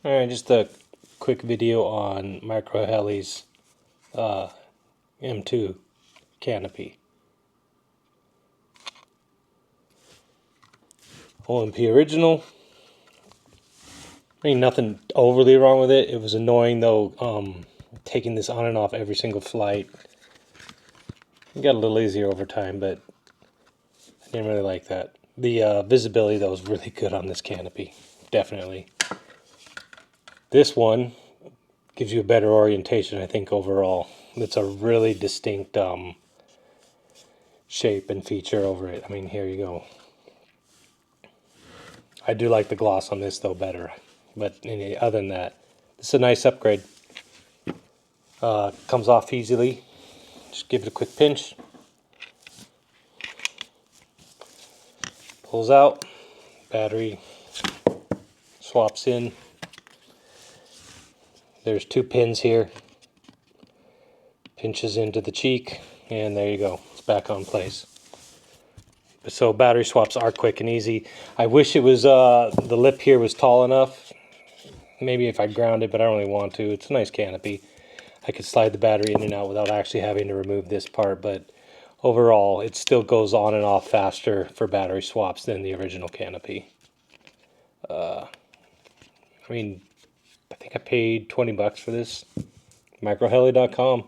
Alright, just a quick video on MicroHeli's M2 Canopy. OMP original. I mean, nothing overly wrong with it. It was annoying though, taking this on and off every single flight. It got a little easier over time, but I didn't really like that. The visibility though was really good on this Canopy, definitely. This one gives you a better orientation, I think, overall. It's a really distinct shape and feature over it. I mean, here you go. I do like the gloss on this though better, but other than that, it's a nice upgrade. Comes off easily. Just give it a quick pinch. Pulls out. Battery swaps in. There's two pins here. Pinches into the cheek, and there you go. It's back on place. So battery swaps are quick and easy. I wish it was the lip here was tall enough. Maybe if I ground it, but I don't really want to. It's a nice Canopy. I could slide the battery in and out without actually having to remove this part, but overall it still goes on and off faster for battery swaps than the original Canopy. I mean, I think I paid 20 bucks for this. MicroHeli.com.